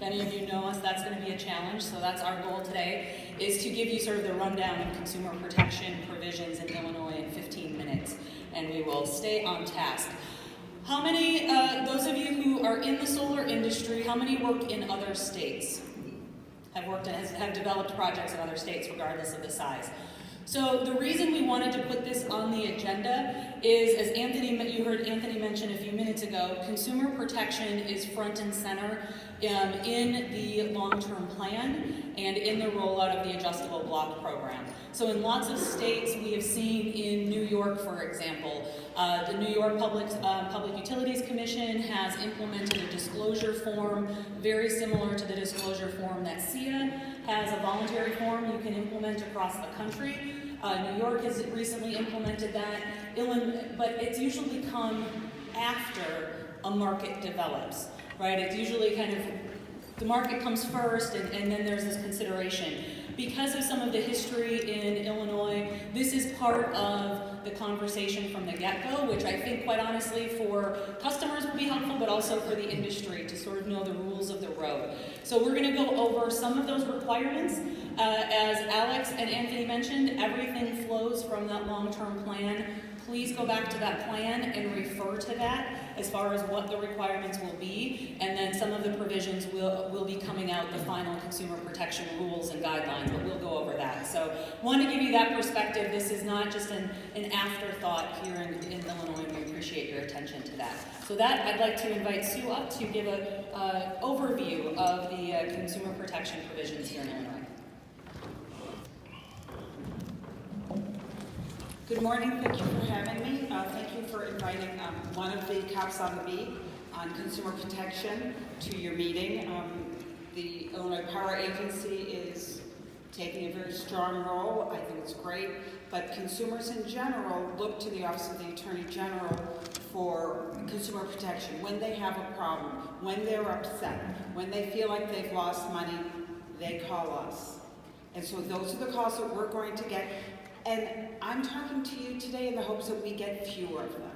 any of you know us, that's going to be a challenge. So that's our goal today, is to give you sort of the rundown of consumer protection provisions in Illinois in 15 minutes, and we will stay on task. How many, those of you who are in the solar industry, how many work in other states? Have developed projects in other states regardless of the size? So the reason we wanted to put this on the agenda is, as you heard Anthony mention a few minutes ago, consumer protection is front and center in the long-term plan and in the rollout of the adjustable block program. So in lots of states, we have seen in New York, for example, the New York Public Utilities Commission has implemented a disclosure form very similar to the disclosure form that SEIA has, a voluntary form you can implement across the country. New York has recently implemented that, but it's usually come after a market develops, right? It's usually kind of, the market comes first and then there's this consideration. Because of some of the history in Illinois, this is part of the conversation from the get-go, which I think, quite honestly, for customers will be helpful, but also for the industry to sort of know the rules of the road. So we're going to go over some of those requirements. As Alex and Anthony mentioned, everything flows from that long-term plan. Please go back to that plan and refer to that as far as what the requirements will be, and then some of the provisions will be coming out, the final consumer protection rules and guidelines, but we'll go over that. So want to give you that perspective. This is not just an afterthought here in Illinois, and we appreciate your attention to that. So that, I'd like to invite Sue up to give an overview of the consumer protection provisions here in Illinois. Good morning, thank you for having me. Thank you for inviting one of the cops on the beat on consumer protection to your meeting. The Illinois Power Agency is taking a very strong role. I think it's great, but consumers in general look to the Office of the Attorney General for consumer protection. When they have a problem, when they're upset, when they feel like they've lost money, they call us. And so those are the calls that we're going to get. And I'm talking to you today in the hopes that we get fewer of them.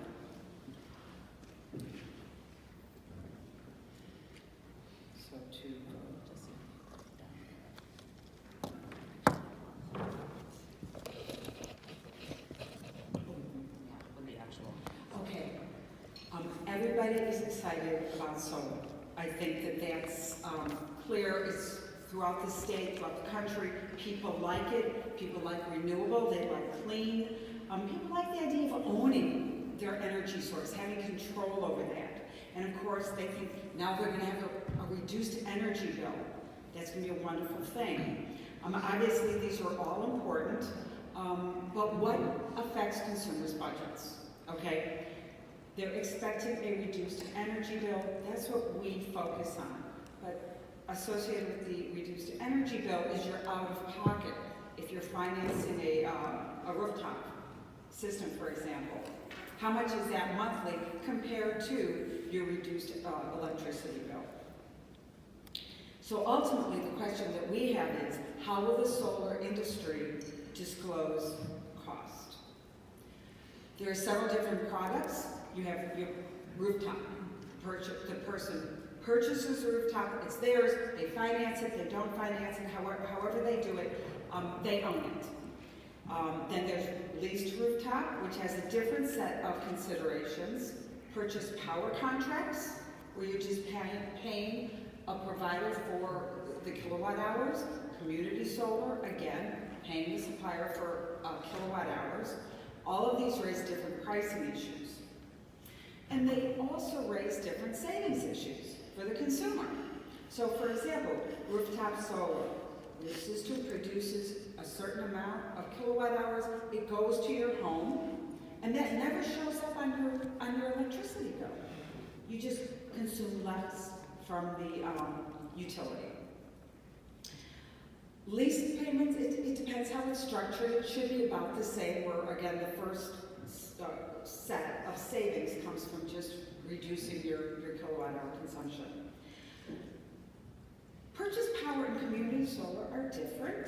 So okay, everybody is excited about solar. I think that that's clear. It's throughout the state, throughout the country. People like it. People like renewable. They like clean. People like the idea of owning their energy source, having control over that. And of course, they think now they're going to have a reduced energy bill. That's going to be a wonderful thing. Obviously, these are all important. But what affects consumers' budgets? Okay, they're expecting a reduced energy bill. That's what we focus on. But associated with the reduced energy bill is your out-of-pocket if you're financing a rooftop system, for example. How much is that monthly compared to your reduced electricity bill? So ultimately, the question that we have is, how will the solar industry disclose cost? There are several different products. You have your rooftop. The person purchases a rooftop, it's theirs, they finance it, they don't finance it, however they do it, they own it. Then there's leased rooftop, which has a different set of considerations. Purchase power contracts, where you're just paying a provider for the kilowatt hours. Community solar, again, paying the supplier for kilowatt hours. All of these raise different pricing issues. And they also raise different savings issues for the consumer. So for example, rooftop solar. Your system produces a certain amount of kilowatt hours, it goes to your home, and that never shows up on your electricity bill. You just consume less from the utility. Lease payments, it depends how it's structured. It should be about the same, where again the first set of savings comes from just reducing your kilowatt hour consumption. Purchase power and community solar are different.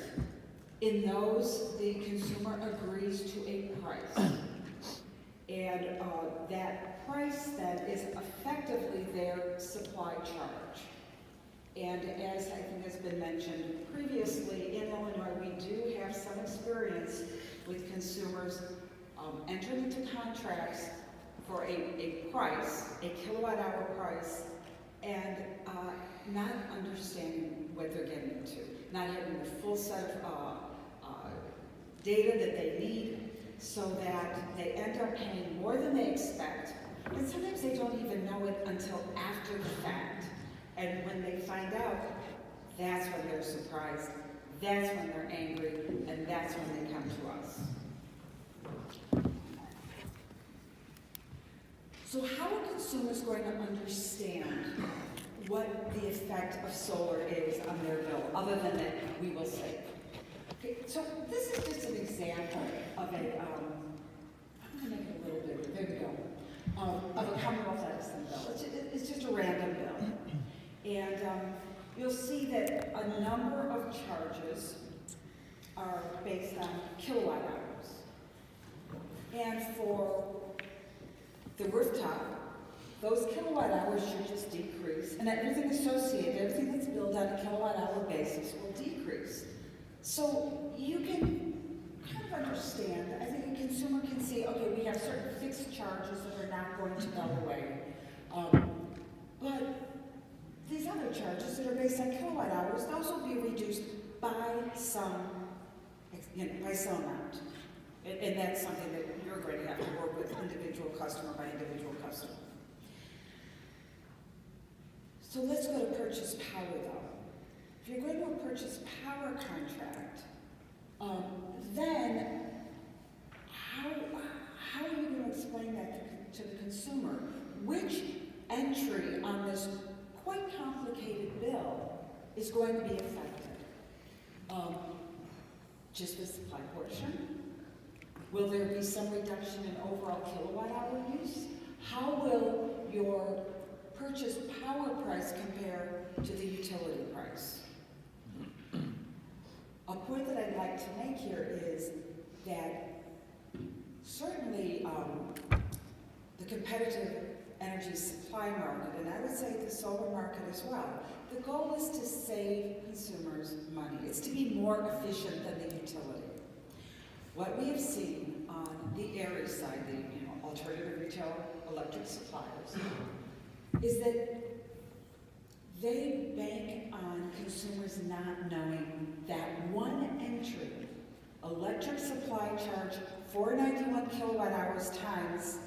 In those, the consumer agrees to a price. And that price then is effectively their supply charge. And as I think has been mentioned previously, in Illinois, we do have some experience with consumers entering into contracts for a price, a kilowatt hour price, and not understanding what they're getting into, not having the full set of data that they need, so that they end up paying more than they expect, and sometimes they don't even know it until after the fact. And when they find out, that's when they're surprised, that's when they're angry, and that's when they come to us. So how are consumers going to understand what the effect of solar is on their bill, other than that we will save? Okay, so this is just an example of a, I'm going to make it a little bigger, there we go, of a Commonwealth Edison bill. It's just a random bill. And you'll see that a number of charges are based on kilowatt hours. And for the rooftop, those kilowatt hours should just decrease, and everything associated, everything that's billed on a kilowatt hour basis will decrease. So you can kind of understand, I think a consumer can see, okay, we have certain fixed charges that are not going to go away. But these other charges that are based on kilowatt hours, those will be reduced by some, by some amount. And that's something that you're going to have to work with individual customer by individual customer. So let's go to purchase power though. If you're going to a purchase power contract, then how are you going to explain that to the consumer? Which entry on this quite complicated bill is going to be affected? Just the supply portion? Will there be some reduction in overall kilowatt hour use? How will your purchase power price compare to the utility price? A point that I'd like to make here is that certainly the competitive energy supply market, and I would say the solar market as well, the goal is to save consumers money. It's to be more efficient than the utility. What we have seen on the ARI side, the alternative retail electric suppliers, is that they bank on consumers not knowing that one entry, electric supply charge 491 kilowatt hours times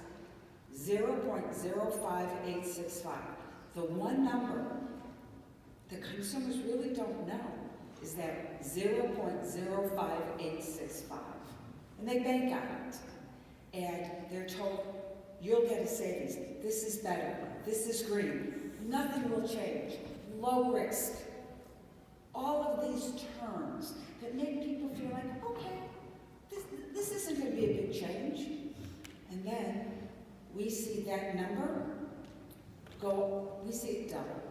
0.05865. The one number the consumers really don't know is that 0.05865. And they bank on it. And they're told, you'll get a savings. This is better. This is green. Nothing will change. Low risk. All of these terms that make people feel like, okay, this isn't going to be a big change. And then we see that number go, we see it double.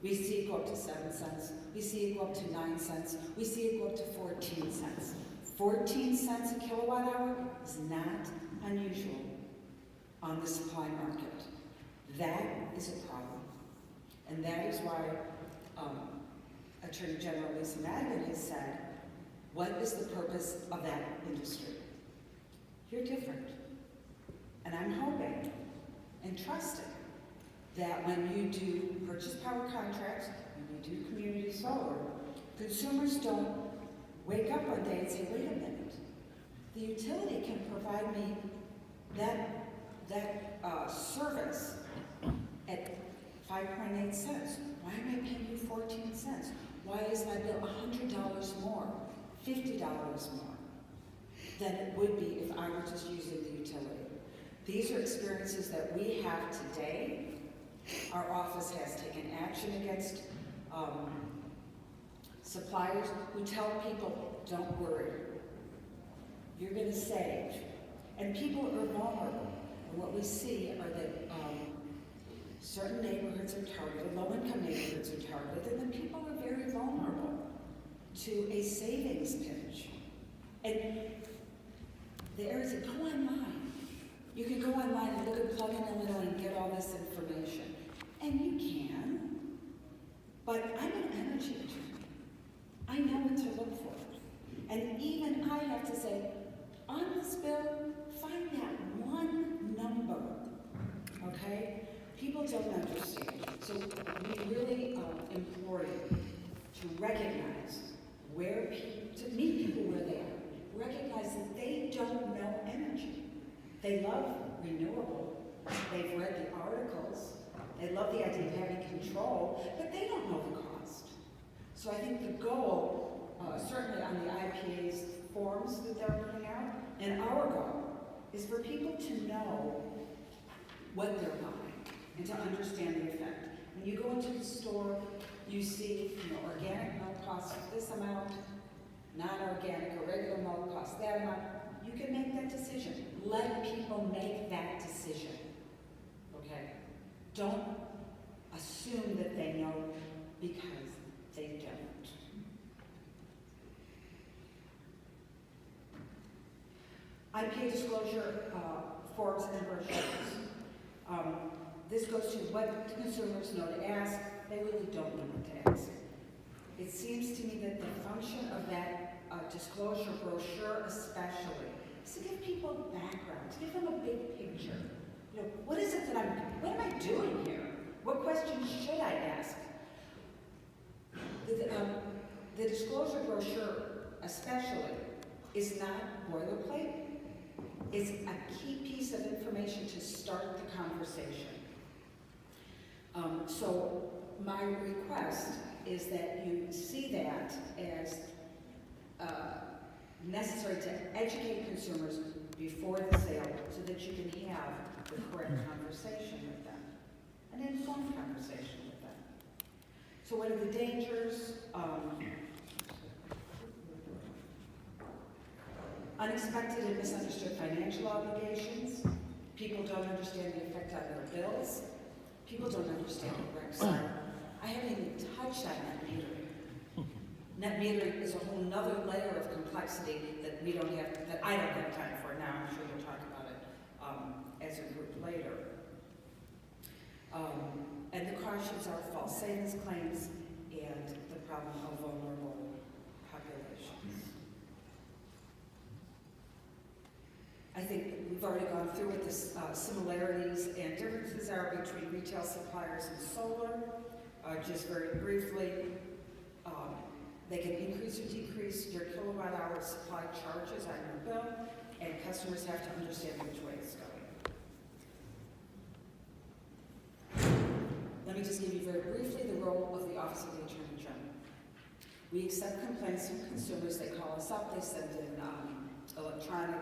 We see it go up to 7 cents. We see it go up to 9 cents. We see it go up to 14 cents. 14 cents a kilowatt hour is not unusual on the supply market. That is a problem. And that is why Attorney General Lisa Madigan has said, what is the purpose of that industry? You're different. And I'm hoping and trusting that when you do purchase power contracts, when you do community solar, consumers don't wake up one day and say, wait a minute, the utility can provide me that service at 5.8 cents. Why am I paying you 14 cents? Why is my bill $100 more, $50 more than it would be if I were just using the utility? These are experiences that we have today. Our office has taken action against suppliers who tell people, don't worry, you're going to save. And people are vulnerable. And what we see are that certain neighborhoods are targeted, low-income neighborhoods are targeted, and then people are very vulnerable to a savings pinch. And the area said, go online. You can go online and look at Plug-in Illinois and get all this information. And you can, But I'm an energy attorney. I know what to look for. And even I have to say, on this bill, find that one number, okay? People don't understand. So we really implore you to recognize where people, to meet people where they are. Recognize that they don't know energy. They love renewable. They've read the articles. They love the idea of having control, but they don't know the cost. So I think the goal, certainly on the IPA's forms that they're putting out, and our goal, is for people to know what they're buying and to understand the effect. When you go into the store, you see, organic milk costs this amount, non-organic or regular milk costs that amount. You can make that decision. Let people make that decision, okay? Don't assume that they know because they don't. IPA disclosure forms and brochures. This goes to what consumers know to ask. They really don't know what to ask. It seems to me that the function of that disclosure brochure especially is to give people background, to give them a big picture. What is it that what am I doing here? What questions should I ask? The disclosure brochure especially is not boilerplate. It's a key piece of information to start the conversation. So my request is that you see that as necessary to educate consumers before the sale so that you can have the correct conversation with them, an informed conversation with them. So what are the dangers? Unexpected and misunderstood financial obligations. People don't understand the effect on their bills. People don't understand what recs are. I haven't even touched on net metering. Net metering is a whole nother layer of complexity that we don't have, that I don't have time for now. I'm sure we'll talk about it as a group later. And the cautions are false savings claims and the problem of vulnerable populations. I think we've already gone through what the similarities and differences are between retail suppliers and solar. Just very briefly, they can increase or decrease your kilowatt hour supply charges on your bill, and customers have to understand which way it's going. Let me just give you very briefly the role of the Office of the Attorney General. We accept complaints from consumers. They call us up, they send in electronic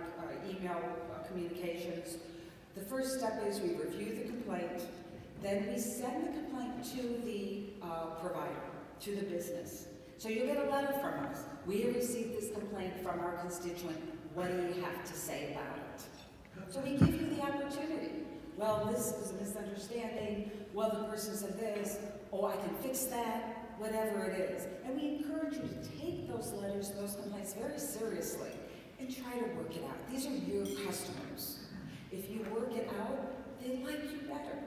email communications. The first step is we review the complaint, then we send the complaint to the provider, to the business. So you get a letter from us. We have received this complaint from our constituent. What do you have to say about it? So we give you the opportunity. Well, this was a misunderstanding. Well, the person said this. Oh, I can fix that, whatever it is. And we encourage you to take those letters, those complaints very seriously and try to work it out. These are your customers. If you work it out, they like you better.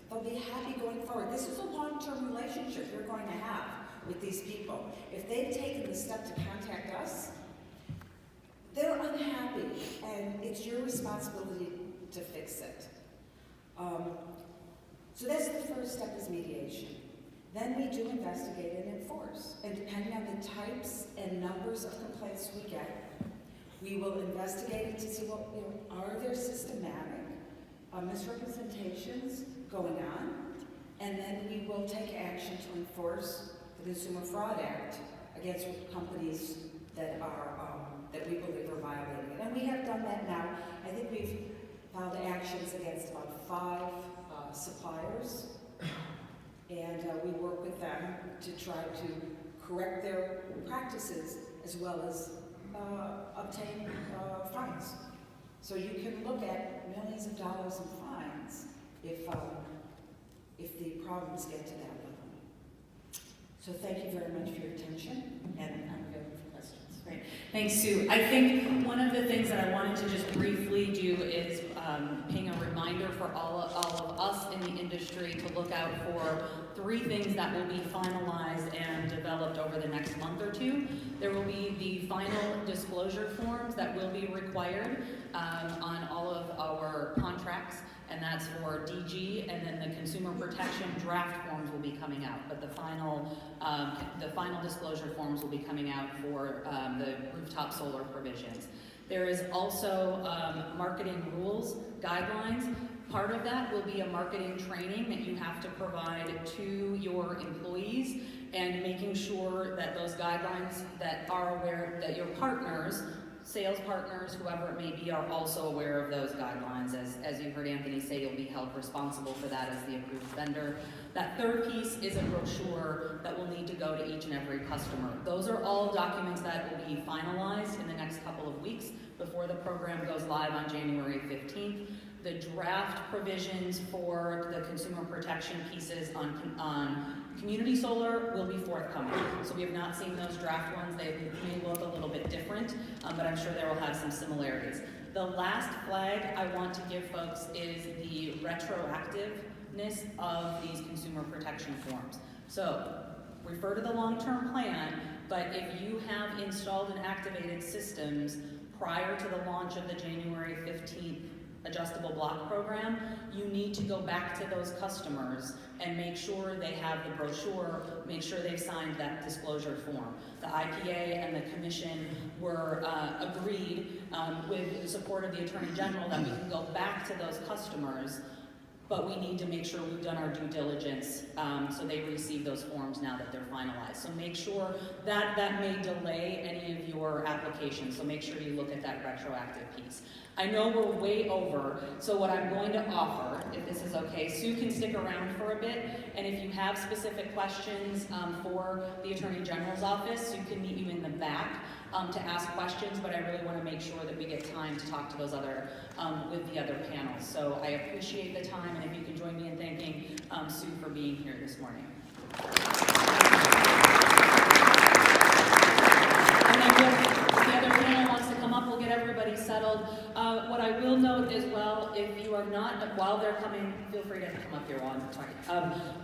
They'll be happy going forward. This is a long-term relationship you're going to have with these people. If they've taken the step to contact us, they're unhappy, and it's your responsibility to fix it. So that's the first step, is mediation. Then we do investigate and enforce. And depending on the types and numbers of complaints we get, we will investigate it to see, well, are there systematic misrepresentations going on? And then we will take action to enforce the Consumer Fraud Act against companies that are that we believe are violating it. And we have done that now. I think we've filed actions against about 5 suppliers, and we work with them to try to correct their practices as well as obtain fines. So you can look at millions of dollars in fines if the problems get to that level. So thank you very much for your attention, and I'm available for questions. Great. Thanks, Sue. I think one of the things that I wanted to just briefly do is paying a reminder for all of us in the industry to look out for 3 things that will be finalized and developed over the next month or 2. There will be the final disclosure forms that will be required on all of our contracts, and that's for DG, and then the consumer protection draft forms will be coming out, but the final disclosure forms will be coming out for the rooftop solar provisions. There is also marketing rules, guidelines. Part of that will be a marketing training that you have to provide to your employees, and making sure that those guidelines that are aware, that your partners, sales partners, whoever it may be, are also aware of those guidelines. As you heard Anthony say, you'll be held responsible for that as the approved vendor. That third piece is a brochure that will need to go to each and every customer. Those are all documents that will be finalized in the next couple of weeks before the program goes live on January 15th. The draft provisions for the consumer protection pieces on community solar will be forthcoming. So we have not seen those draft ones. They may look a little bit different, but I'm sure they will have some similarities. The last flag I want to give folks is the retroactiveness of these consumer protection forms. So refer to the long-term plan, but if you have installed and activated systems prior to the launch of the January 15th adjustable block program, you need to go back to those customers and make sure they have the brochure, make sure they've signed that disclosure form. The IPA and the commission were agreed with the support of the Attorney General that we can go back to those customers, but we need to make sure we've done our due diligence so they receive those forms now that they're finalized. So make sure that may delay any of your applications, so make sure you look at that retroactive piece. I know we're way over, so what I'm going to offer, if this is okay, Sue can stick around for a bit, and if you have specific questions for the Attorney General's office, Sue can meet you in the back to ask questions, but I really want to make sure that we get time to talk to those other, with the other panels. So I appreciate the time, and if you can join me in thanking Sue for being here this morning. And then if the other panel wants to come up, we'll get everybody settled. What I will note as well, if you are not, while they're coming, feel free to come up here while I'm talking.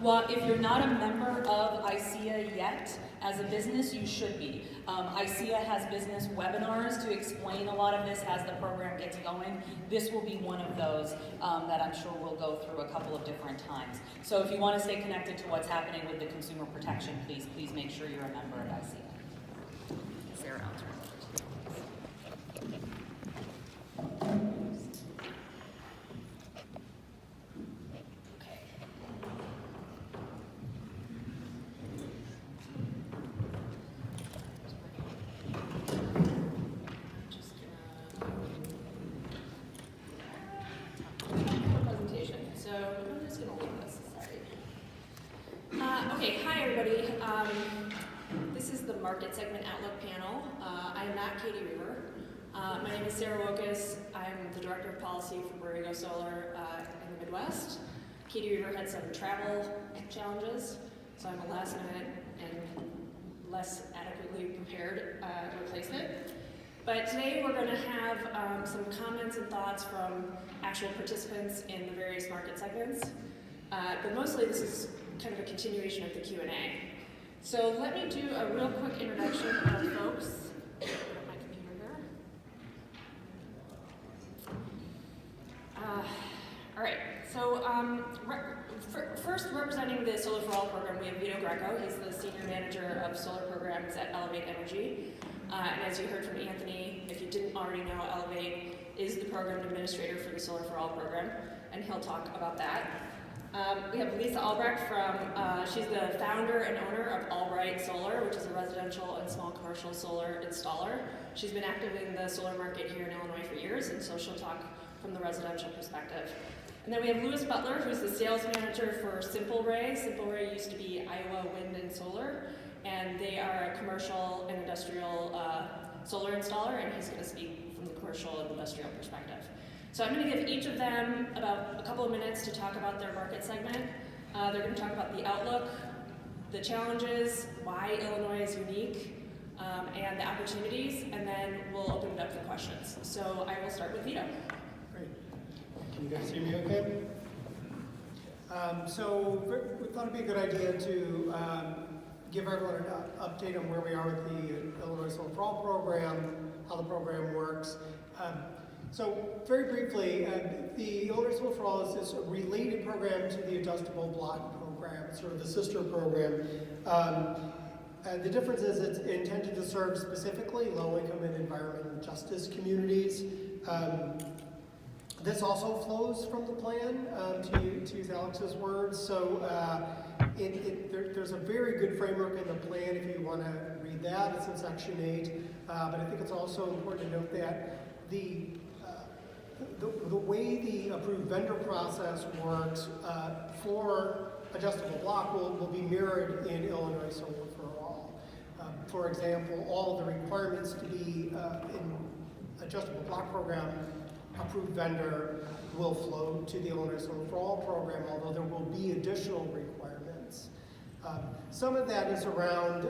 Well, if you're not a member of ICEA yet, as a business, you should be. ICEA has business webinars to explain a lot of this as the program gets going. This will be one of those that I'm sure we'll go through a couple of different times. So if you want to stay connected to what's happening with the consumer protection, please make sure you're a member of ICEA. Sarah, I'll turn it over to you. Okay, hi everybody. This is the Market Segment Outlook panel. I am not Katie Reaver. My name is Sarah Wokus. I'm the Director of Policy for Borrego Solar in the Midwest. Katie Reaver had some travel challenges, so I'm a last minute and less adequately prepared replacement. But today we're going to have some comments and thoughts from actual participants in the various market segments. But mostly this is kind of a continuation of the Q&A. So let me do a real quick introduction of folks. Put up my computer here. All right, so first representing the Solar for All program, we have Vito Greco. He's the Senior Manager of Solar Programs at Elevate Energy. And as you heard from Anthony, if you didn't already know, Elevate is the program administrator for the Solar for All program, and he'll talk about that. We have Lisa Albrecht she's the founder and owner of Albright Solar, which is a residential and small commercial solar installer. She's been active in the solar market here in Illinois for years, and so she'll talk from the residential perspective. And then we have Louis Butler, who's the sales manager for Simple Ray. Simple Ray used to be Iowa Wind and Solar, and they are a commercial and industrial solar installer, and he's going to speak from the commercial and industrial perspective. So I'm going to give each of them about a couple of minutes to talk about their market segment. They're going to talk about the outlook, the challenges, why Illinois is unique, and the opportunities, and then we'll open it up for questions. So I will start with Vito. Great. Can you guys see me okay? So we thought it'd be a good idea to give everyone an update on where we are with the Illinois Solar for All program, how the program works. So very briefly, the Illinois Solar for All is a related program to the Adjustable Block program. It's sort of the sister program. The difference is it's intended to serve specifically low-income and environmental justice communities. This also flows from the plan, to use Alex's words. So there's a very good framework in the plan if you want to read that. It's in section 8. But I think it's also important to note that the way the approved vendor process works for adjustable block will be mirrored in Illinois Solar for All. For example, all of the requirements to be in adjustable block program approved vendor will flow to the Illinois Solar for All program, although there will be additional requirements. Some of that is around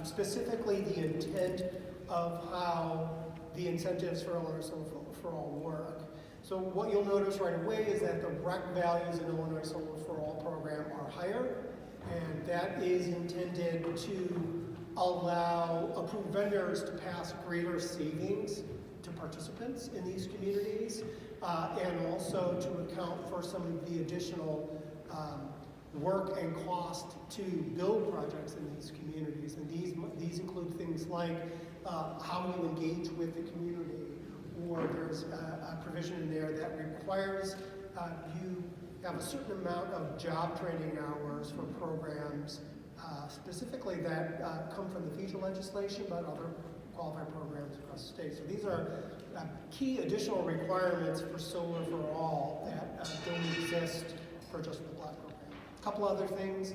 specifically the intent of how the incentives for Illinois Solar for All work. So what you'll notice right away is that the REC values in Illinois Solar for All program are higher, and that is intended to allow approved vendors to pass greater savings to participants in these communities, and also to account for some of the additional work and cost to build projects in these communities. And these include things like how you engage with the community, or there's a provision in there that requires you have a certain amount of job training hours for programs, specifically that come from the FEJA legislation, but other qualified programs across the state. So these are key additional requirements for Solar for All that don't exist for just the block program. A couple other things.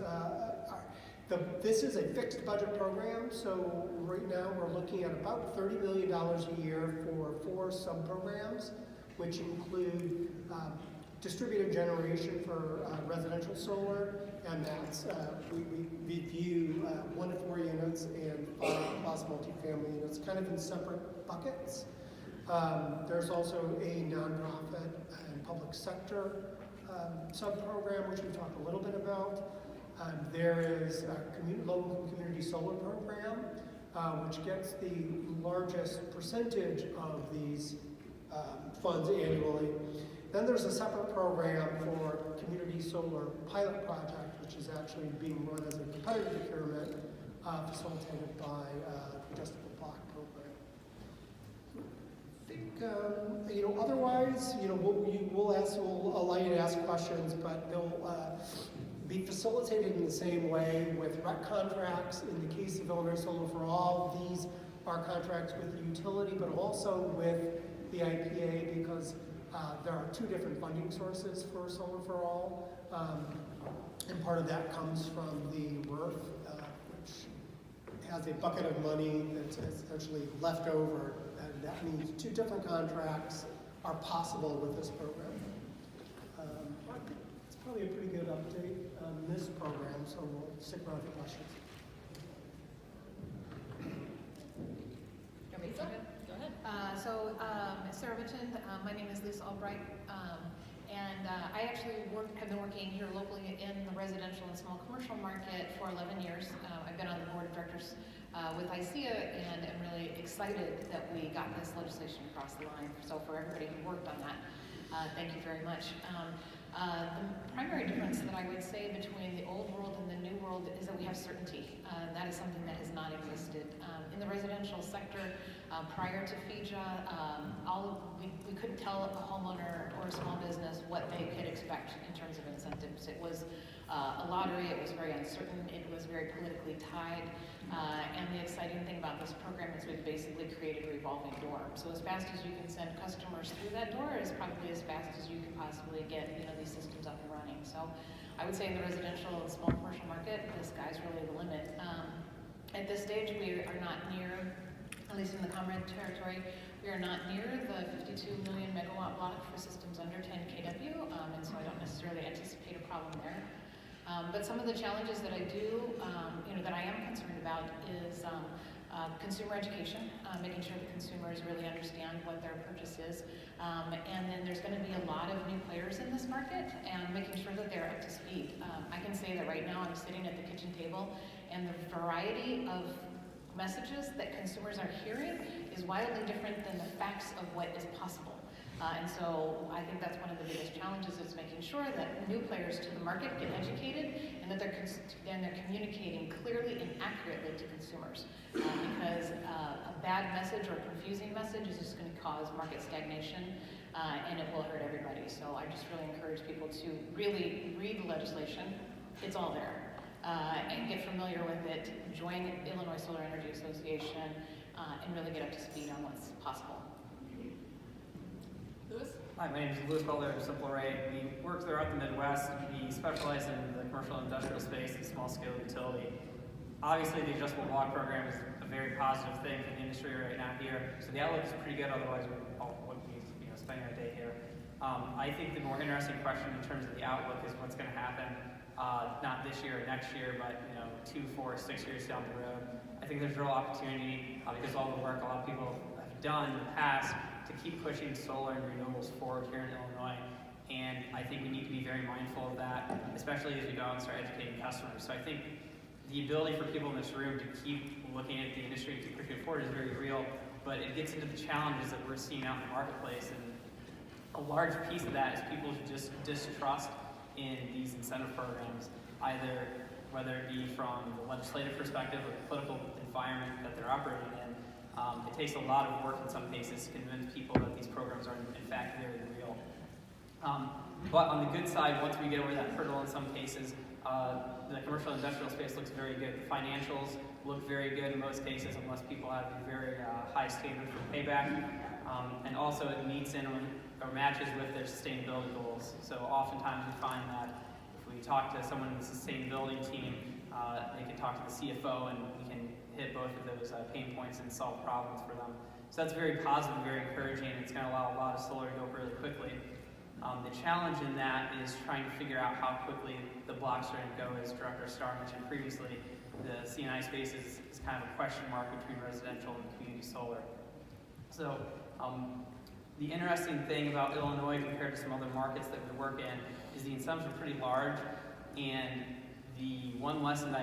This is a fixed budget program, so right now we're looking at about $30 million a year for 4 sub-programs, which include distributed generation for residential solar, and that's, we view 1 to 4 units and 5 plus multifamily units, kind of in separate buckets. There's also a nonprofit and public sector sub-program, which we talked a little bit about. There is a local community solar program, which gets the largest percentage of these funds annually. Then there's a separate program for community solar pilot project, which is actually being run as a competitive procurement facilitated by the Adjustable Block program. I think, otherwise, we'll allow you to ask questions, but they'll be facilitated in the same way with REC contracts. In the case of Illinois Solar for All, these are contracts with the utility, but also with the IPA, because there are 2 different funding sources for Solar for All, and part of that comes from the RERF, which has a bucket of money that's essentially left over, and that means 2 different contracts are possible with this program. It's probably a pretty good update on this program, so we'll stick around for questions. Go ahead. As Sarah mentioned, my name is Lisa Albright, and I actually have been working here locally in the residential and small commercial market for 11 years. I've been on the board of directors with ICEA, and am really excited that we got this legislation across the line. So for everybody who worked on that, thank you very much. The primary difference that I would say between the old world and the new world is that we have certainty. That is something that has not existed. In the residential sector, prior to FEJA, we couldn't tell a homeowner or a small business what they could expect in terms of incentives. It was a lottery, it was very uncertain, it was very politically tied. And the exciting thing about this program is we've basically created a revolving door. So as fast as you can send customers through that door is probably as fast as you can possibly get these systems up and running. So I would say in the residential and small commercial market, the sky's really the limit. At this stage, we are not near, at least in the ComReg territory, we are not near the 52 million megawatt block for systems under 10 kW, and so I don't necessarily anticipate a problem there. But some of the challenges that I do, that I am concerned about is consumer education, making sure the consumers really understand what their purchase is. And then there's going to be a lot of new players in this market and making sure that they're up to speed. I can say that right now I'm sitting at the kitchen table and the variety of messages that consumers are hearing is wildly different than the facts of what is possible. And so I think that's one of the biggest challenges is making sure that new players to the market get educated and that they're communicating clearly and accurately to consumers. Because a bad message or a confusing message is just going to cause market stagnation and it will hurt everybody. So I just really encourage people to really read the legislation. It's all there. And get familiar with it, join Illinois Solar Energy Association, and really get up to speed on what's possible. Louis? Hi, my name is Louis Butler of Simple Array. We work throughout the Midwest. We specialize in the commercial and industrial space and small-scale utility. Obviously, the adjustable block program is a very positive thing for the industry right now here. So the outlook is pretty good, otherwise we wouldn't be spending our day here. I think the more interesting question in terms of the outlook is what's going to happen, not this year or next year, but 2, 4, 6 years down the road. I think there's real opportunity because of all the work a lot of people have done in the past to keep pushing solar and renewables forward here in Illinois. And I think we need to be very mindful of that, especially as we go out and start educating customers. So I think the ability for people in this room to keep looking at the industry, to keep pushing it forward is very real, but it gets into the challenges that we're seeing out in the marketplace. And a large piece of that is people's just distrust in these incentive programs, either whether it be from the legislative perspective or the political environment that they're operating in. It takes a lot of work in some cases to convince people that these programs are in fact very real. But on the good side, once we get over that hurdle in some cases, the commercial and industrial space looks very good. The financials look very good in most cases, unless people have a very high standard for payback. And also it meets in or matches with their sustainability goals. So oftentimes we find that if we talk to someone in the sustainability team, they can talk to the CFO and we can hit both of those pain points and solve problems for them. So that's very positive, very encouraging. It's going to allow a lot of solar to go really quickly. The challenge in that is trying to figure out how quickly the blocks are going to go. As Director Starr mentioned previously, the C&I space is kind of a question mark between residential and community solar. So the interesting thing about Illinois compared to some other markets that we work in is the incentives are pretty large, and the one lesson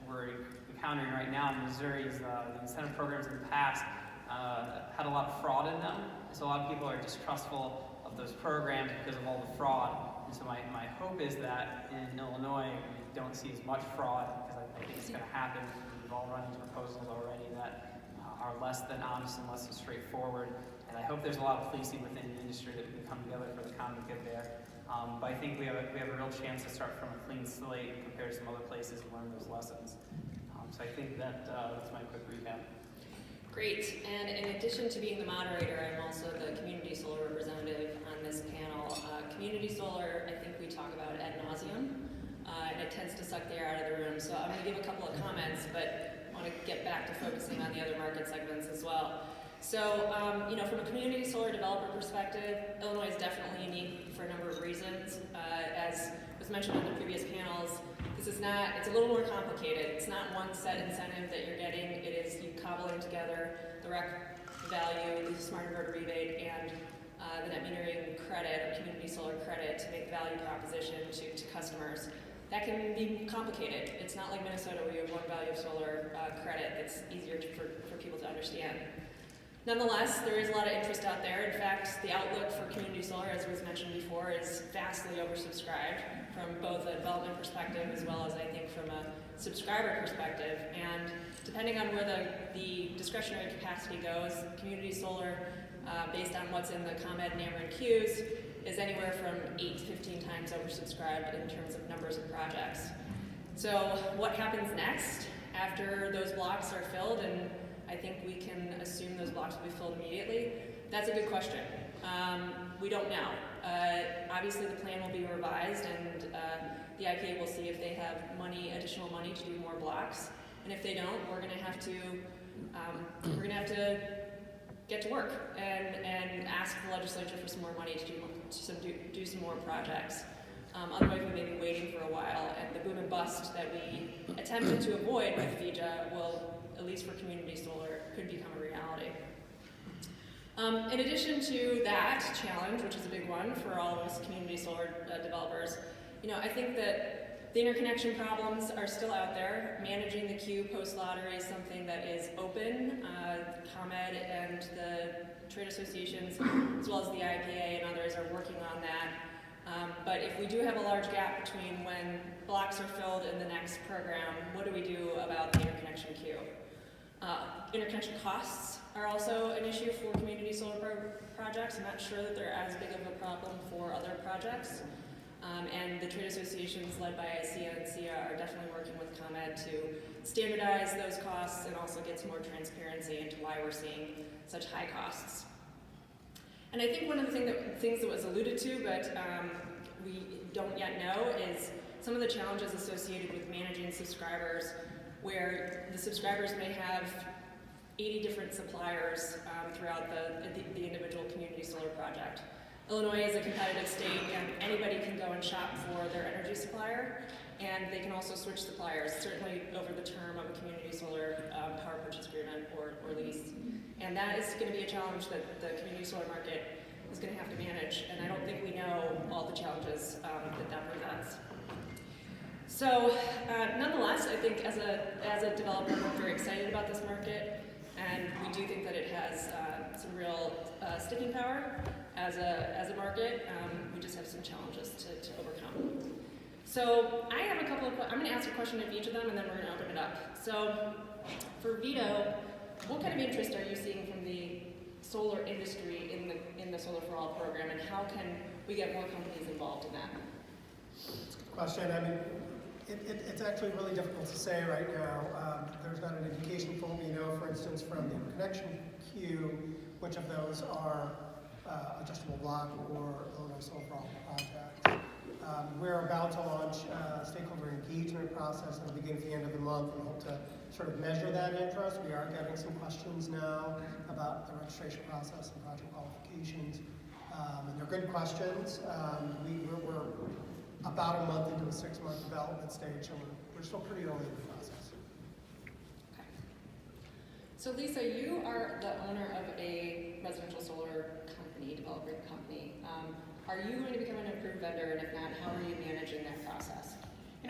we're encountering right now in Missouri is the incentive programs in the past had a lot of fraud in them. So a lot of people are distrustful of those programs because of all the fraud. And so my hope is that in Illinois we don't see as much fraud, because I think it's going to happen. We've all run into proposals already that are less than honest and less than straightforward. And I hope there's a lot of policing within the industry that we can come together for the common good there. But I think we have a real chance to start from a clean slate compared to some other places and learn those lessons. So I think that's my quick recap. Great, and in addition to being the moderator, I'm also the community solar representative on this panel. Community solar, I think we talk about ad nauseum, and it tends to suck the air out of the room. So I'm going to give a couple of comments, but I want to get back to focusing on the other market segments as well. So, from a community solar developer perspective, Illinois is definitely unique for a number of reasons. As was mentioned on the previous panels, it's a little more complicated. It's not one set incentive that you're getting. It is you cobbling together the REC value, the smart inverter rebate, and the net metering credit or community solar credit to make the value proposition to customers. That can be complicated. It's not like Minnesota where you have one value of solar credit. It's easier for people to understand. Nonetheless, there is a lot of interest out there. In fact, the outlook for community solar, as was mentioned before, is vastly oversubscribed from both a development perspective as well as I think from a subscriber perspective. And depending on where the discretionary capacity goes, community solar, based on what's in the ComEd and Ameren queues, is anywhere from 8 to 15 times oversubscribed in terms of numbers of projects. So what happens next after those blocks are filled, and I think we can assume those blocks will be filled immediately? That's a good question. We don't know. Obviously the plan will be revised, and the IPA will see if they have additional money to do more blocks. And if they don't, we're going to have to get to work and ask the legislature for some more money to do some more projects. Otherwise, we may be waiting for a while, and the boom and bust that we attempted to avoid with VIJA will at least for community solar, could become a reality. In addition to that challenge, which is a big one for all of us community solar developers, I think that the interconnection problems are still out there. Managing the queue post-lottery is something that is open. ComEd and the trade associations, as well as the IPA and others, are working on that. But if we do have a large gap between when blocks are filled in the next program, what do we do about the interconnection queue? Interconnection costs are also an issue for community solar projects. I'm not sure that they're as big of a problem for other projects. And the trade associations led by ICEA and SIA are definitely working with ComEd to standardize those costs and also get some more transparency into why we're seeing such high costs. And I think one of the things that was alluded to, but we don't yet know, is some of the challenges associated with managing subscribers, where the subscribers may have 80 different suppliers throughout the individual community solar project. Illinois is a competitive state, and anybody can go and shop for their energy supplier, and they can also switch suppliers, certainly over the term of a community solar power purchase agreement or lease. And that is going to be a challenge that the community solar market is going to have to manage, and I don't think we know all the challenges that presents. So, nonetheless, I think as a developer, we're very excited about this market, and we do think that it has some real sticking power as a market. We just have some challenges to overcome. So I have a couple of, I'm going to ask a question of each of them, and then we're going to open it up. So for Vito, what kind of interest are you seeing from the solar industry in the Solar for All program, and how can we get more companies involved in that? Question. I mean, it's actually really difficult to say right now. There's not an indication for what we know, for instance, from the interconnection queue, which of those are adjustable block or Illinois Solar for All projects. We're about to launch a stakeholder engagement process that'll begin at the end of the month. We hope to sort of measure that interest. We are getting some questions now about the registration process and project qualifications. And they're good questions. We're about a month into a 6-month development stage, so we're still pretty early in the process. Okay. So Lisa, you are the owner of a residential solar company, developing company. Are you going to become an approved vendor, and if not, how are you managing that process?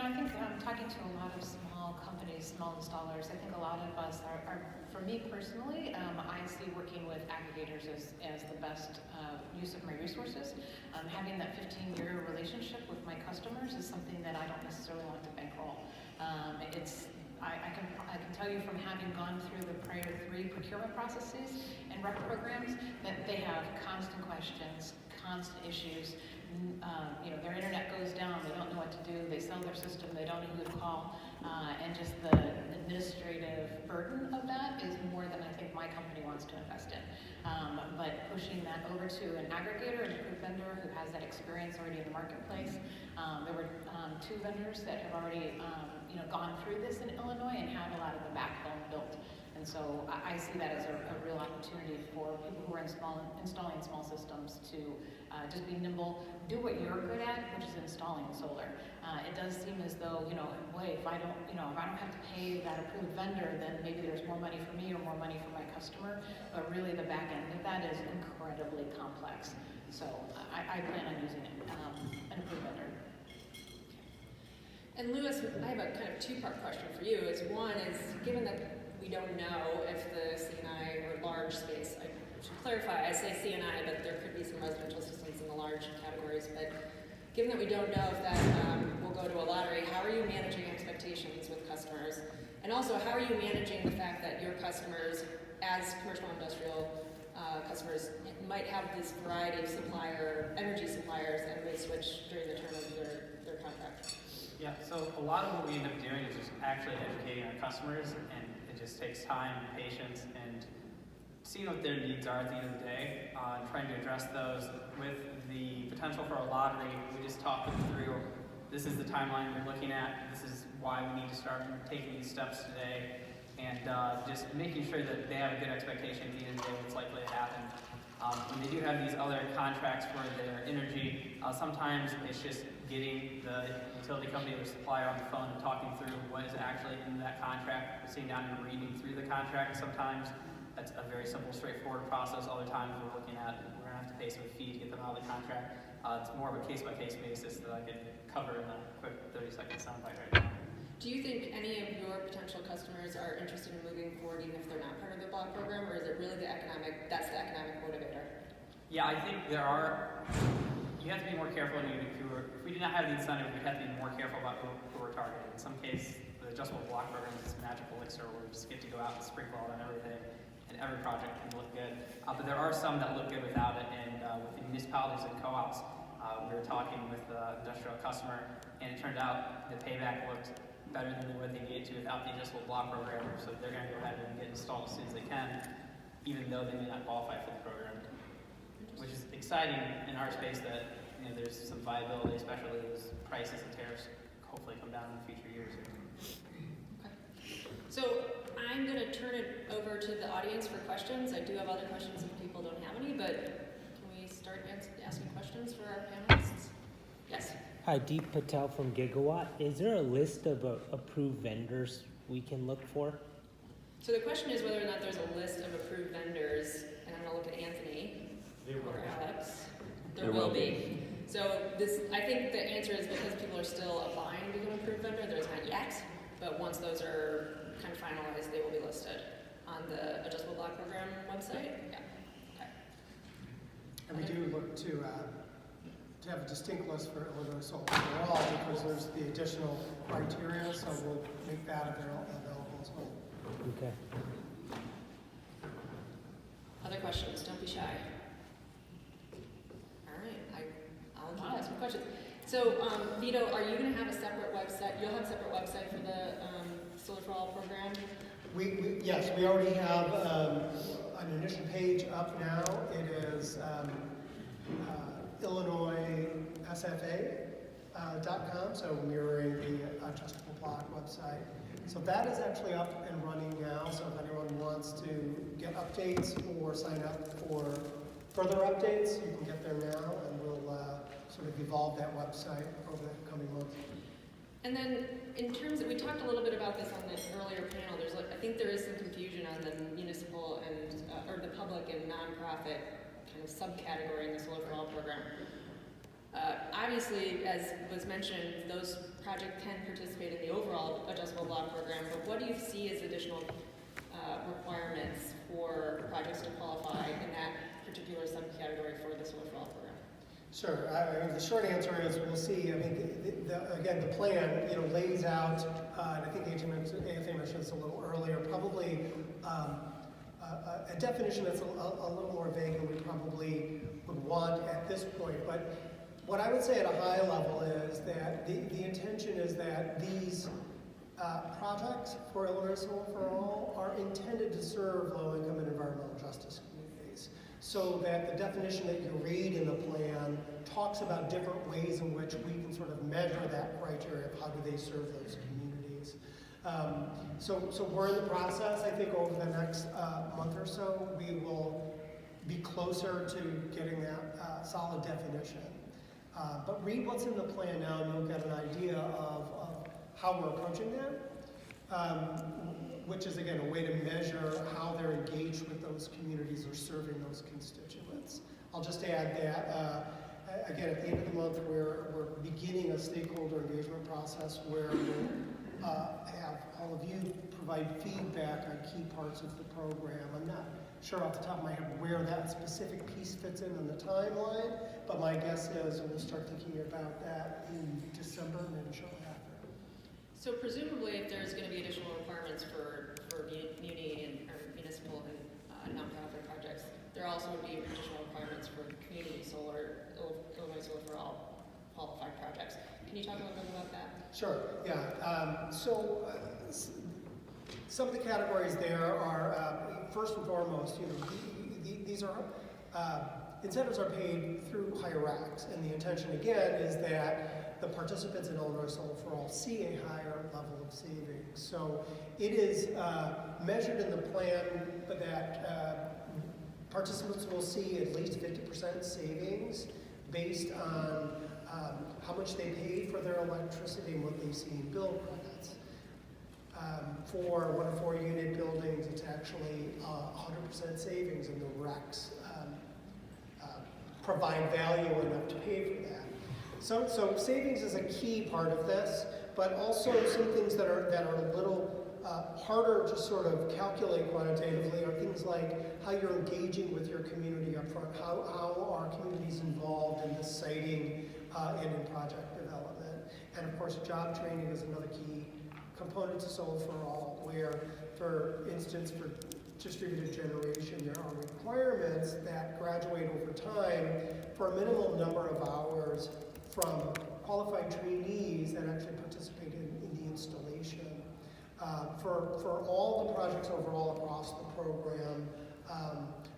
I think talking to a lot of small companies, small installers, I think a lot of us are for me personally, I see working with aggregators as the best use of my resources. Having that 15-year relationship with my customers is something that I don't necessarily want to bankroll. I can tell you from having gone through the prior 3 procurement processes and rec programs that they have constant questions, constant issues. Their internet goes down, they don't know what to do, they sell their system, they don't know who to call, and just the administrative burden of that is more than I think my company wants to invest in. But pushing that over to an aggregator, an approved vendor who has that experience already in the marketplace. There were 2 vendors that have already gone through this in Illinois and have a lot of the backbone built. And so I see that as a real opportunity for people who are installing small systems to just be nimble, do what you're good at, which is installing solar. It does seem as though, boy, if I don't have to pay that approved vendor, then maybe there's more money for me or more money for my customer. But really, the back end of that is incredibly complex. So I plan on using it, an approved vendor. And Lewis, I have a kind of 2-part question for you. One is, given that we don't know if the CNI or large space, I should clarify, I say CNI, but there could be some residential systems in the large categories, but given that we don't know if that will go to a lottery, how are you managing expectations with customers? And also, how are you managing the fact that your customers, as commercial and industrial customers, might have this variety of energy suppliers, and may switch during the term of their contract? Yeah, so a lot of what we end up doing is just actually educating our customers, and it just takes time, patience, and seeing what their needs are at the end of the day, and trying to address those. With the potential for a lottery, we just talk them through, this is the timeline we're looking at, this is why we need to start taking these steps today, and just making sure that they have a good expectation at the end of the day what's likely to happen. When they do have these other contracts for their energy, sometimes it's just getting the utility company or supplier on the phone and talking through what is actually in that contract, sitting down and reading through the contract. Sometimes that's a very simple, straightforward process. Other times we're looking at, we're gonna have to pay some fee to get them out of the contract. It's more of a case-by-case basis that I could cover in a quick 30-second soundbite right now. Do you think any of your potential customers are interested in moving forward even if they're not part of the block program, or is it really that's the economic motivator? Yeah, I think you have to be more careful. If we did not have the incentive, we'd have to be more careful about who we're targeting. In some cases, the adjustable block program is this magical elixir where we just get to go out and sprinkle all on everything, and every project can look good. But there are some that look good without it, and with the municipalities and co-ops, we were talking with the industrial customer, and it turned out the payback looked better than what they needed to without the adjustable block program, so they're going to go ahead and get installed as soon as they can, even though they may not qualify for the program. Which is exciting in our space that there's some viability, especially as prices and tariffs hopefully come down in the future years. Okay. So I'm going to turn it over to the audience for questions. I do have other questions if people don't have any, but can we start asking questions for our panelists? Yes. Hi, Deep Patel from Gigawatt. Is there a list of approved vendors we can look for? So the question is whether or not there's a list of approved vendors, and I'm going to look at Anthony or Alex. There will be. So I think the answer is because people are still applying to become an approved vendor, there's not yet, but once those are kind of finalized, they will be listed on the Adjustable Block Program website. Yeah. Okay. And we do look to have a distinct list for Illinois Solar overall because there's the additional criteria, so we'll make that available as well. Okay. Other questions? Don't be shy. All right, I'll ask some questions. So, Vito, are you going to have a separate website? You'll have a separate website for the Solar for All program? Yes, we already have an initial page up now. It is IllinoisSFA.com, so mirroring the adjustable block website. So that is actually up and running now, so if anyone wants to get updates or sign up for further updates, you can get there now, and we'll sort of evolve that website over the coming months. And then, in terms of, we talked a little bit about this on the earlier panel, I think there is some confusion on the municipal and, or the public and nonprofit kind of subcategory in the Solar for All program. Obviously, as was mentioned, those projects can participate in the overall adjustable block program, but what do you see as additional requirements for projects to qualify in that particular subcategory for the Solar for All program? Sure. The short answer is we'll see. I mean, again, the plan lays out, and I think Anthony mentioned this a little earlier, probably a definition that's a little more vague than we probably would want at this point. But what I would say at a high level is that the intention is that these projects for Illinois Solar for All are intended to serve low-income and environmental justice communities. So that the definition that you read in the plan talks about different ways in which we can sort of measure that criteria of how do they serve those communities. So we're in the process. I think over the next month or so, we will be closer to getting that solid definition. But read what's in the plan now and you'll get an idea of how we're approaching that. Which is, again, a way to measure how they're engaged with those communities or serving those constituents. I'll just add that, again, at the end of the month, we're beginning a stakeholder engagement process where we'll have all of you provide feedback on key parts of the program. I'm not sure off the top of my head where that specific piece fits in on the timeline, but my guess is we'll start thinking about that in December, maybe shortly after. So presumably, if there's going to be additional requirements for muni or municipal and nonprofit projects, there also would be additional requirements for community solar, Illinois Solar for All qualified projects. Can you talk a little bit about that? Sure. Yeah. Some of the categories there are first and foremost, these are incentives are paid through higher racks, and the intention again is that the participants in Illinois Solar for All see a higher level of savings. So it is measured in the plan that participants will see at least 50% savings based on how much they paid for their electricity and what they see in bill credits. For 1 to 4 unit buildings, it's actually 100% savings, and the RECs provide value enough to pay for that. So savings is a key part of this, but also some things that are a little harder to sort of calculate quantitatively are things like how you're engaging with your community up front, how are communities involved in the siting and in project development. And of course, job training is another key component to Solar for All, where, for instance, for distributed generation, there are requirements that graduate over time for a minimum number of hours from qualified trainees that actually participate in the installation. For all the projects overall across the program,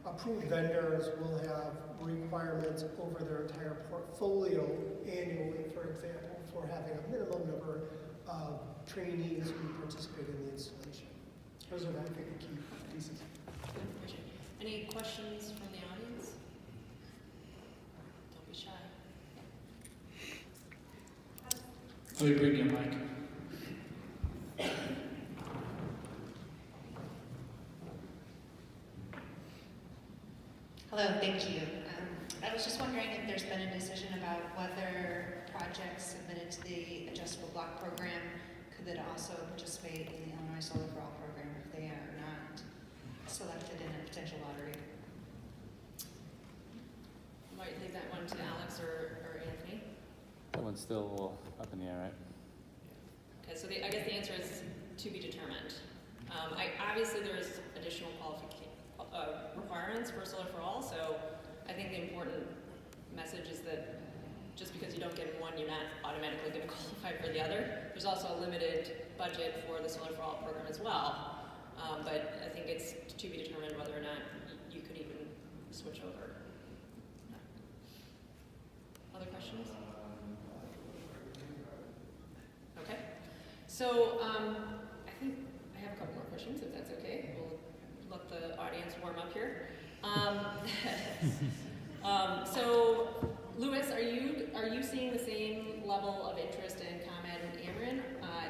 approved vendors will have requirements over their entire portfolio annually, for example, for having a minimum number of trainees who participate in the installation. Those are, I think, the key pieces. Any questions from the audience? Don't be shy. Let me bring your mic. Hello, thank you. I was just wondering if there's been a decision about whether projects submitted to the adjustable block program could also participate in the Illinois Solar for All program if they are not selected in a potential lottery. Might leave that one to Alex or Anthony. That one's still a little up in the air, right? Okay, so I guess the answer is to be determined. Obviously, there's additional requirements for Solar for All, so I think the important message is that just because you don't get one, you're not automatically going to qualify for the other. There's also a limited budget for the Solar for All program as well, but I think it's to be determined whether or not you could even switch over. Other questions? Okay. So I think I have a couple more questions, if that's okay. We'll let the audience warm up here. So, Louis, are you seeing the same level of interest in ComEd and Ameren?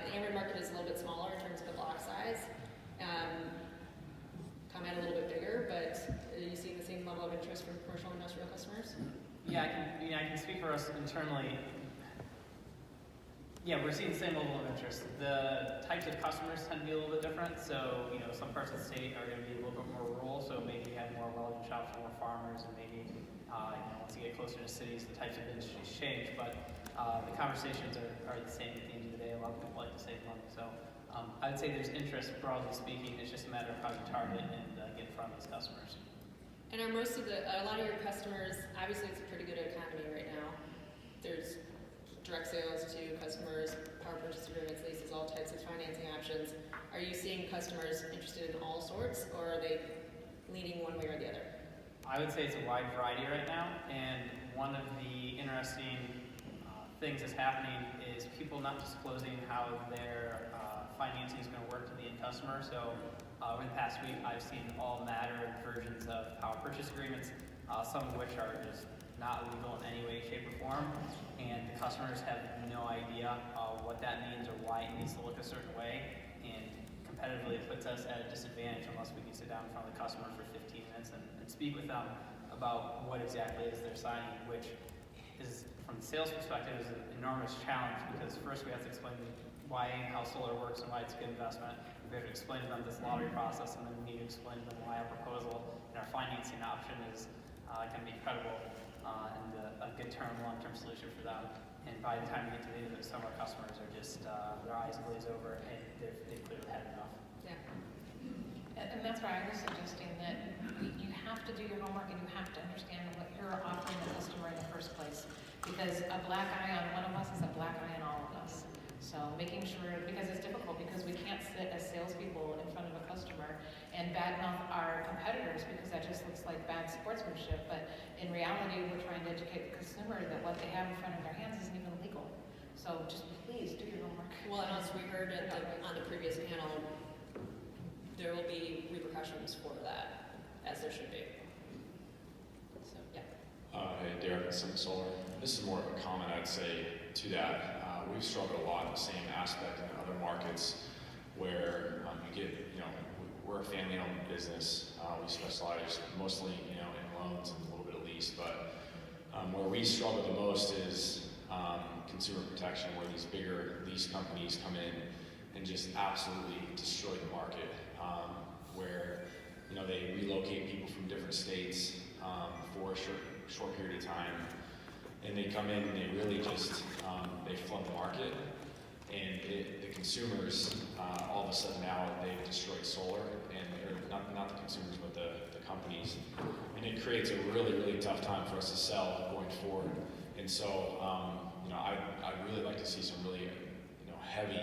The Ameren market is a little bit smaller in terms of the block size. ComEd a little bit bigger, but are you seeing the same level of interest from commercial and industrial customers? Yeah, I can speak for us internally. Yeah, we're seeing the same level of interest. The types of customers tend to be a little bit different. So, some parts of the state are going to be a little bit more rural. So maybe you have more welding shops, more farmers, and maybe once you get closer to cities, the types of industries change. But the conversations are the same at the end of the day. A lot of people like to save money. So I would say there's interest, broadly speaking. It's just a matter of how you target and get in front of these customers. And are a lot of your customers, obviously it's a pretty good economy right now. There's direct sales to customers, power purchase agreements, leases, all types of financing options. Are you seeing customers interested in all sorts, or are they leaning one way or the other? I would say it's a wide variety right now, and one of the interesting things that's happening is people not disclosing how their financing is going to work to the end customer. So over the past week, I've seen all manner of versions of power purchase agreements, some of which are just not legal in any way, shape, or form, and the customers have no idea what that means or why it needs to look a certain way, and competitively it puts us at a disadvantage unless we can sit down in front of the customer for 15 minutes and speak with them about what exactly is they're signing, which is, from the sales perspective, is an enormous challenge, because first we have to explain why and how solar works and why it's a good investment. We have to explain to them this lottery process, and then we need to explain to them why our proposal and our financing option is can be credible and a good term, long-term solution for them. And by the time we get to the end of it, some of our customers are just, their eyes glaze over, and they've clearly had enough. Yeah. And that's why I was suggesting that you have to do your homework and you have to understand what you're offering the customer in the first place. Because a black eye on one of us is a black eye on all of us. So making sure, because it's difficult, because we can't sit as salespeople in front of a customer and badmouth our competitors, because that just looks like bad sportsmanship. But in reality, we're trying to educate the consumer that what they have in front of their hands isn't even legal. So just please do your homework. Well, and as we heard on the previous panel, there will be repercussions for that, as there should be. Hey, Derek with Sunrun Solar. This is more of a comment I'd say to that. We've struggled a lot in the same aspect in other markets where you get, we're a family-owned business. We specialize mostly, in loans and a little bit of lease, but where we struggle the most is consumer protection, where these bigger lease companies come in and just absolutely destroy the market, where they relocate people from different states for a short period of time, and they come in and they really just they flood the market, and the consumers all of a sudden now they've destroyed solar, and not the consumers but the companies, and it creates a really tough time for us to sell going forward. And so I'd really like to see some really heavy,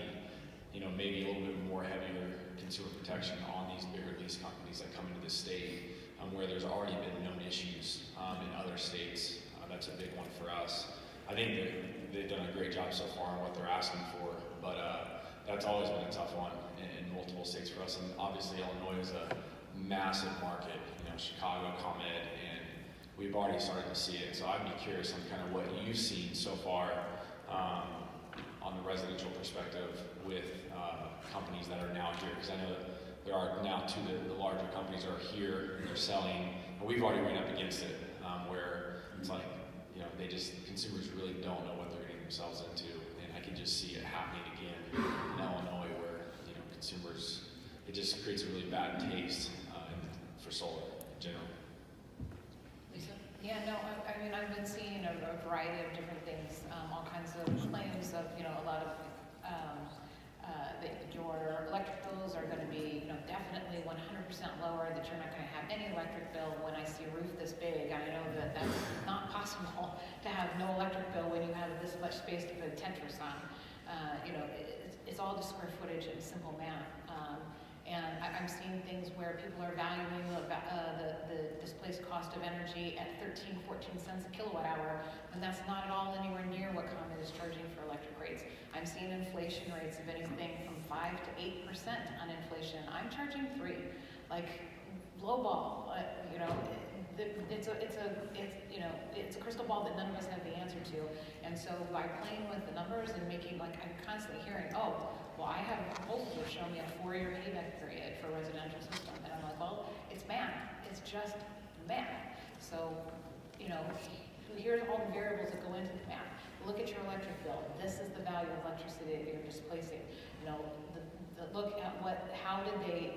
maybe a little bit more heavier consumer protection on these bigger lease companies that come into the state, where there's already been known issues in other states. That's a big one for us. I think they've done a great job so far on what they're asking for, but that's always been a tough one in multiple states for us. And obviously Illinois is a massive market, Chicago, ComEd, and we've already started to see it. So I'd be curious on kind of what you've seen so far on the residential perspective with companies that are now here, because I know that there are now two the larger companies are here and they're selling, and we've already ran up against it, where it's like, consumers really don't know what they're getting themselves into, and I can just see it happening again in Illinois, where consumers, it just creates a really bad taste for solar in general. Lisa? Yeah, no, I mean, I've been seeing a variety of different things, all kinds of claims of, a lot of, that your electric bills are going to be, definitely 100% lower, that you're not going to have any electric bill when I see a roof this big. I know that that's not possible to have no electric bill when you have this much space to put Tetris on. It's all just square footage and simple math. And I'm seeing things where people are valuing the displaced cost of energy at 13, 14 cents a kilowatt hour, and that's not at all anywhere near what ComEd is charging for electric rates. I'm seeing inflation rates of anything from 5 to 8% on inflation. I'm charging 3, like lowball. It's a crystal ball that none of us have the answer to. And so by playing with the numbers and making, I'm constantly hearing, I have proposals that show me a 4-year payback period for a residential system. And I'm like, well, it's math. It's just math. So, here's all the variables that go into the math. Look at your electric bill. This is the value of electricity that you're displacing. Look at how did they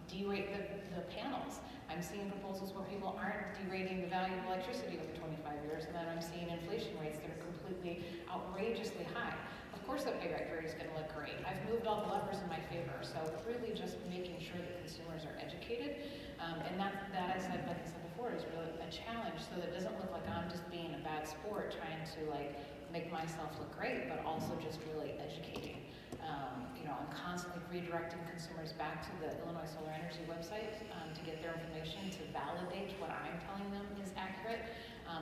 derate the panels. I'm seeing proposals where people aren't derating the value of electricity over 25 years, and then I'm seeing inflation rates that are completely outrageously high. Of course the payback period is going to look great. I've moved all the levers in my favor, so really just making sure that consumers are educated, and that like I said before, is really a challenge, so that it doesn't look like I'm just being a bad sport trying to make myself look great, but also just really educating. I'm constantly redirecting consumers back to the Illinois Solar Energy website to get their information, to validate what I'm telling them is accurate.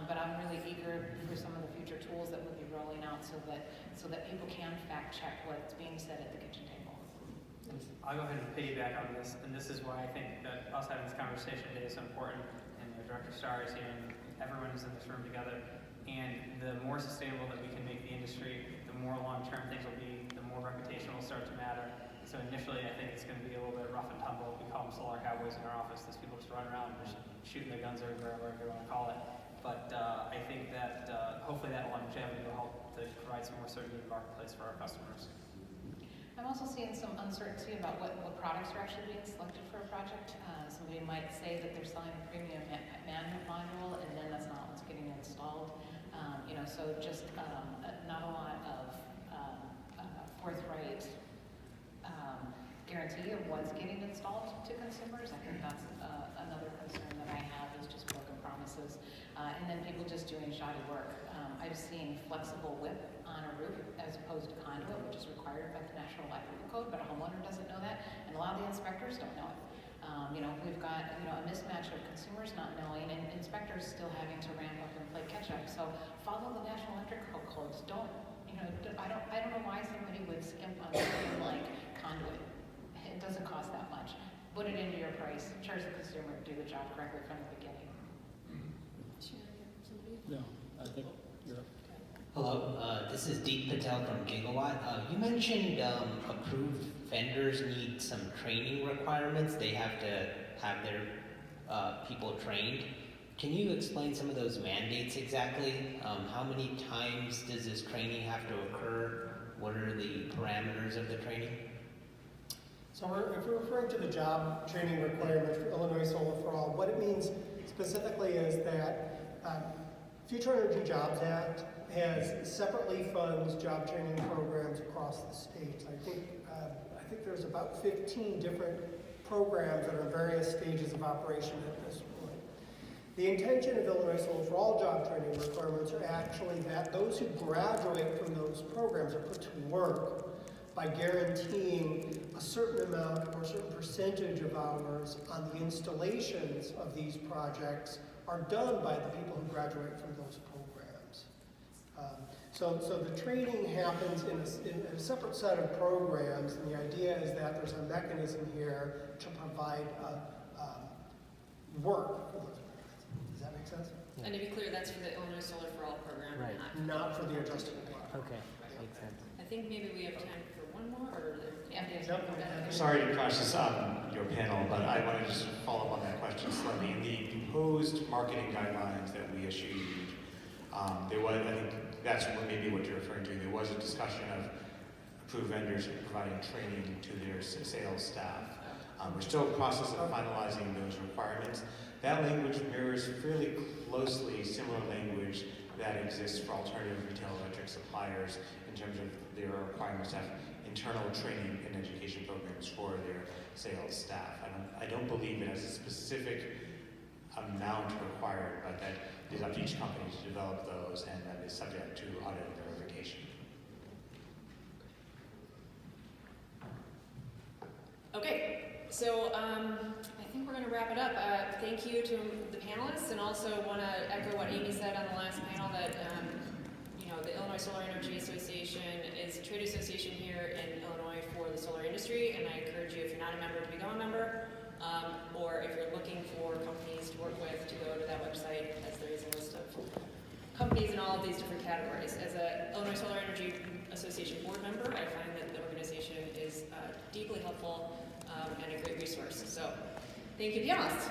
But I'm really eager for some of the future tools that we'll be rolling out so that people can fact check what's being said at the kitchen table. I'll go ahead and piggyback on this, and this is why I think that us having this conversation today is so important, and Director Starr is here, and everyone is in this room together. And the more sustainable that we can make the industry, the more long-term things will be, the more reputation will start to matter. So initially, I think it's going to be a little bit rough and tumble. We call them solar cowboys in our office. Those people just run around and just shooting their guns everywhere, whatever you want to call it. But I think that hopefully that longevity will help to provide some more certainty in the marketplace for our customers. I'm also seeing some uncertainty about what products are actually being selected for a project. Somebody might say that they're selling a premium management module, and then that's not what's getting installed. So just not a lot of forthright guarantee of what's getting installed to consumers. I think that's another concern that I have, is just broken promises. And then people just doing shoddy work. I've seen flexible whip on a roof as opposed to conduit, which is required by the National Electrical Code, but a homeowner doesn't know that, and a lot of the inspectors don't know it. We've got a mismatch of consumers not knowing and inspectors still having to ramp up and play catch up. So follow the National Electrical Codes. I don't know why somebody would skimp on something like conduit. It doesn't cost that much. Put it into your price. Charge the consumer to do the job correctly from the beginning. Sure. No, I think you're. Hello, this is Deep Patel from Gigawatt. You mentioned approved vendors need some training requirements. They have to have their people trained. Can you explain some of those mandates exactly? How many times does this training have to occur? What are the parameters of the training? So if we're referring to the job training requirements for Illinois Solar for All, what it means specifically is that Future Energy Jobs Act has separately funds job training programs across the state. I think there's about 15 different programs that are in various stages of operation at this point. The intention of Illinois Solar for All job training requirements are actually that those who graduate from those programs are put to work by guaranteeing a certain amount or a certain percentage of hours on the installations of these projects are done by the people who graduate from those programs. So the training happens in a separate set of programs, and the idea is that there's a mechanism here to provide work for those programs. Does that make sense? And to be clear, that's for the Illinois Solar for All program, Right. not. Not for the adjustable block. Okay, makes sense. I think maybe we have time for one more, or yeah. Sorry to crash this on your panel, but I want to just follow up on that question slightly. In the proposed marketing guidelines that we issued, there was, I think that's maybe what you're referring to, there was a discussion of approved vendors providing training to their sales staff. We're still in the process of finalizing those requirements. That language mirrors fairly closely similar language that exists for alternative retail electric suppliers in terms of their requirements to have internal training and education programs for their sales staff. I don't believe it has a specific amount required, but that it is up to each company to develop those, and that is subject to audit and verification. Okay, so I think we're going to wrap it up. Thank you to the panelists, and also want to echo what Amy said on the last panel that the Illinois Solar Energy Association is a trade association here in Illinois for the solar industry, and I encourage you, if you're not a member, to become a member, or if you're looking for companies to work with, to go to that website, as there is a list of companies in all of these different categories. As an Illinois Solar Energy Association board member, I find that the organization is deeply helpful and a great resource. So, thank you, panelists.